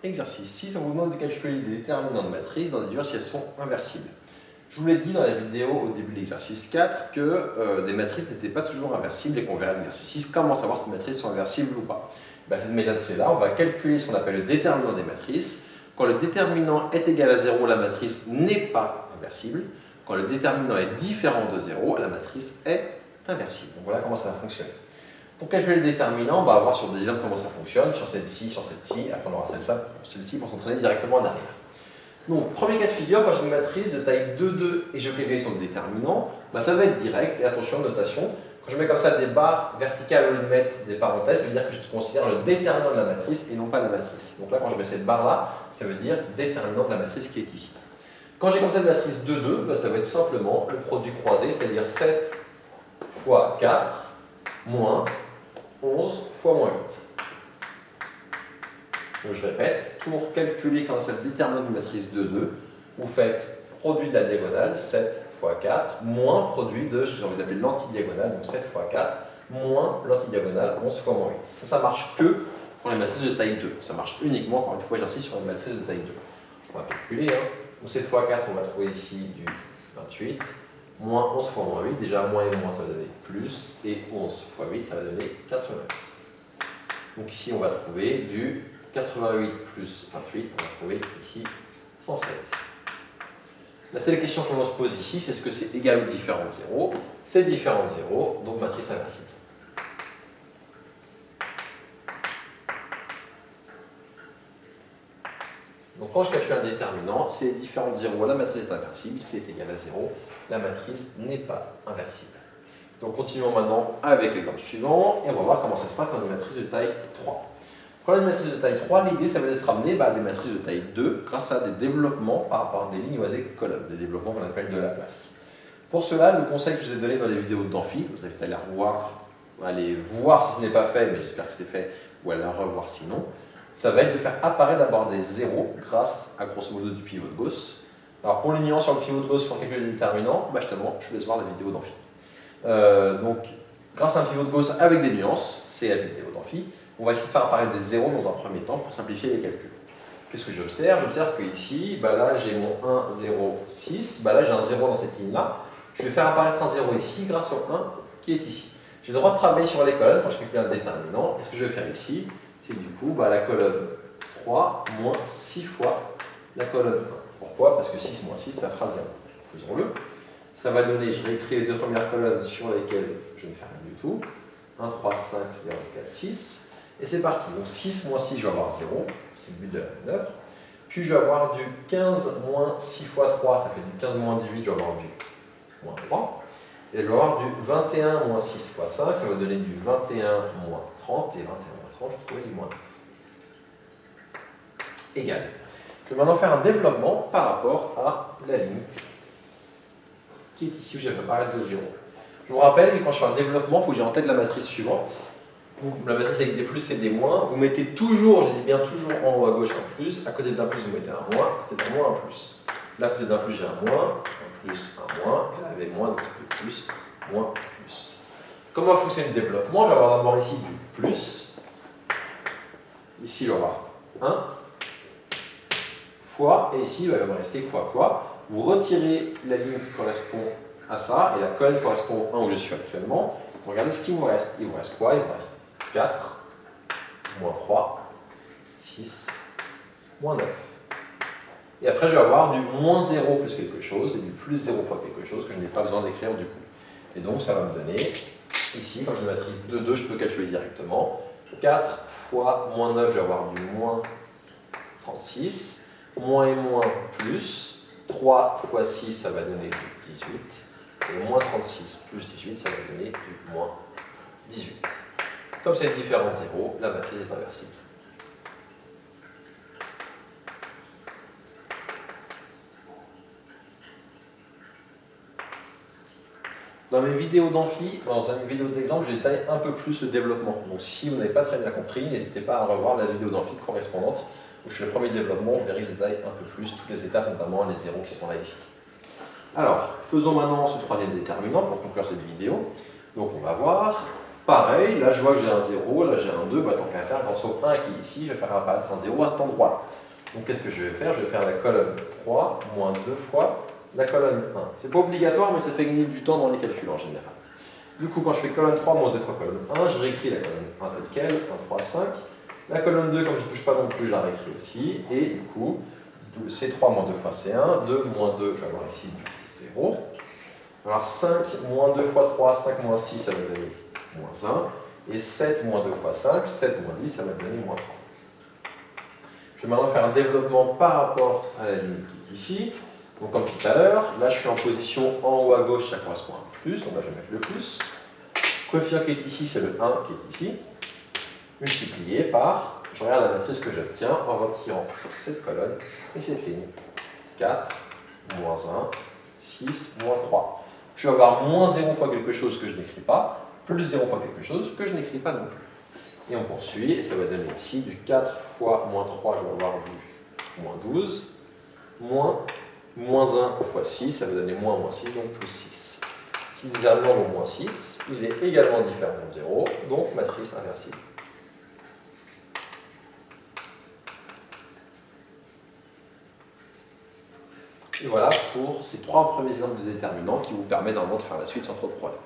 Exercice 6, on vous demande de calculer les déterminants de matrices dans des dures si elles sont inversibles. Je vous l'ai dit dans la vidéo au début de l'exercice 4 que des matrices n'étaient pas toujours inversibles et qu'on verra l'exercice 6 comment savoir si les matrices sont inversibles ou pas. Cette méthode c'est là, on va calculer ce qu'on appelle le déterminant des matrices. Quand le déterminant est égal à 0, la matrice n'est pas inversible. Quand le déterminant est différent de 0, la matrice est inversible. Donc voilà comment ça va fonctionner. Pour calculer le déterminant, on va voir sur des exemples comment ça fonctionne, sur celle-ci, après on aura celle-ci pour s'entraîner directement en arrière. Donc, premier cas de figure, quand j'ai une matrice de taille 2, 2 et je calcule son déterminant, ça va être direct, et attention, notation, quand je mets comme ça des barres verticales au lieu de mettre des parenthèses, ça veut dire que je considère le déterminant de la matrice et non pas la matrice. Donc là, quand je mets cette barre-là, ça veut dire déterminant de la matrice qui est ici. Quand j'ai comme ça une matrice 2, 2, ça va être tout simplement le produit croisé, c'est-à-dire 7 fois 4 moins 11 fois moins 8. Donc je répète, pour calculer quand c'est le déterminant d'une matrice 2, 2, vous faites produit de la diagonale, 7 fois 4, moins produit de, j'ai envie d'appeler l'antidiagonale, donc 7 fois 4, moins l'antidiagonale, 11 fois moins 8. Ça marche que pour les matrices de taille 2. Ça marche uniquement, encore une fois, j'insiste sur une matrice de taille 2. On va calculer. Donc 7 fois 4, on va trouver ici du 28. Moins 11 fois moins 8, déjà moins et moins ça va donner plus, et 11 fois 8 ça va donner 88. Donc ici on va trouver du 88 plus 28, on va trouver ici 116. La seule question qu'on se pose ici, c'est est-ce que c'est égal ou différent de 0? C'est différent de 0, donc matrice inversible. Donc quand je calcule un déterminant, c'est différent de 0, la matrice est inversible. Si c'est égal à 0, la matrice n'est pas inversible. Donc continuons maintenant avec l'exemple suivant et on va voir comment ça se passe quand on a une matrice de taille 3. Quand on a une matrice de taille 3, l'idée ça va être de se ramener à des matrices de taille 2 grâce à des développements par rapport à des lignes ou à des colonnes, des développements qu'on appelle de Laplace. Pour cela, le conseil que je vous ai donné dans les vidéos d'Amphi, vous invite à aller voir si ce n'est pas fait, mais j'espère que c'est fait, ou à la revoir sinon, ça va être de faire apparaître d'abord des zéros grâce à grosso modo du pivot de Gauss. Alors pour les nuances sur le pivot de Gauss, pour calculer le déterminant, justement, je vous laisse voir la vidéo d'Amphi. Donc, grâce à un pivot de Gauss avec des nuances, c'est la vidéo d'Amphi, on va essayer de faire apparaître des zéros dans un premier temps pour simplifier les calculs. Qu'est-ce que j'observe? J'observe que ici, là j'ai mon 1, 0, 6, là j'ai un 0 dans cette ligne-là. Je vais faire apparaître un 0 ici grâce au 1 qui est ici. J'ai le droit de travailler sur les colonnes quand je calcule un déterminant. Et ce que je vais faire ici, c'est du coup la colonne 3 moins 6 fois la colonne 1. Pourquoi? Parce que 6 moins 6, ça fera 0. Faisons-le. Ça va donner, je réécris les deux premières colonnes sur lesquelles je ne fais rien du tout. 1, 3, 5, 0, 4, 6. Et c'est parti. Donc 6 moins 6, je vais avoir 0. C'est le but de la manœuvre. Puis je vais avoir du 15 moins 6 fois 3, ça fait du 15 moins 18, je vais avoir du moins 3. Et je vais avoir du 21 moins 6 fois 5, ça va donner du 21 moins 30. Et 21 moins 30, je vais trouver du moins 9. Égal. Je vais maintenant faire un développement par rapport à la ligne qui est ici où je vais apparaître de 0. Je vous rappelle que quand je fais un développement, il faut que j'ai en tête la matrice suivante. La matrice avec des plus et des moins, vous mettez toujours, je dis bien toujours en haut à gauche un plus, à côté d'un plus vous mettez un moins, à côté d'un moins un plus. Là à côté d'un plus j'ai un moins, un plus, un moins, et là avec moins, donc c'est plus, moins, plus. Comment fonctionne le développement? Je vais avoir d'abord ici du plus, ici je vais avoir 1, fois, et ici il va me rester fois quoi? Vous retirez la ligne qui correspond à ça, et la colonne correspond au 1 où je suis actuellement. Vous regardez ce qu'il vous reste. Il vous reste quoi? Il vous reste 4, moins 3, 6, moins 9. Et après, je vais avoir du moins 0 plus quelque chose et du plus 0 fois quelque chose que je n'ai pas besoin d'écrire du coup. Et donc, ça va me donner, ici, quand j'ai une matrice 2, 2, je peux calculer directement. 4 fois moins 9, je vais avoir du moins 36. Moins et moins plus. 3 fois 6, ça va donner du 18. Et moins 36 plus 18, ça va donner du moins 18. Comme c'est différent de 0, la matrice est inversible. Dans mes vidéos d'amphi, dans une vidéo d'exemple, je détaille un peu plus le développement. Donc si vous n'avez pas très bien compris, n'hésitez pas à revoir la vidéo d'amphi correspondante, où je fais le premier développement, vous verrez que je détaille un peu plus toutes les étapes, notamment les zéros qui sont là ici. Alors, faisons maintenant ce troisième déterminant pour conclure cette vidéo. Donc on va voir, Pareil, là je vois que j'ai un 0, là j'ai un 2, bah, tant qu'à faire, grâce au 1 qui est ici, je vais faire apparaître un 0 à cet endroit. Donc qu'est-ce que je vais faire? Je vais faire la colonne 3 moins 2 fois la colonne 1. C'est pas obligatoire, mais ça fait gagner du temps dans les calculs en général. Du coup, quand je fais colonne 3 moins 2 fois colonne 1, je réécris la colonne 1 telle quelle, 1, 3, 5. La colonne 2, comme je ne touche pas non plus, je la réécris aussi. Et du coup, c'est 3 moins 2 fois c'est 1, 2 moins 2, je vais avoir ici 0. Alors 5 moins 2 fois 3, 5 moins 6, ça va donner moins 1. Et 7 moins 2 fois 5, 7 moins 10, ça va donner moins 3. Je vais maintenant faire un développement par rapport à la limite qui est ici. Donc comme tout à l'heure, là je suis en position en haut à gauche, ça correspond à un plus, donc là je vais mettre le plus. Le coefficient qui est ici, c'est le 1 qui est ici, multiplié par, je regarde la matrice que j'obtiens en retirant cette colonne et cette ligne. 4, moins 1, 6, moins 3. Je vais avoir moins 0 fois quelque chose que je n'écris pas, plus 0 fois quelque chose que je n'écris pas non plus. Et on poursuit, et ça va donner ici du 4 fois moins 3, je vais avoir du moins 12, moins 1 fois 6, ça va donner moins 6, donc plus 6. Si le déterminant vaut moins 6, il est également différent de 0, donc matrice inversible. Et voilà pour ces 3 premiers exemples de déterminants qui vous permettent normalement de faire la suite sans trop de problèmes.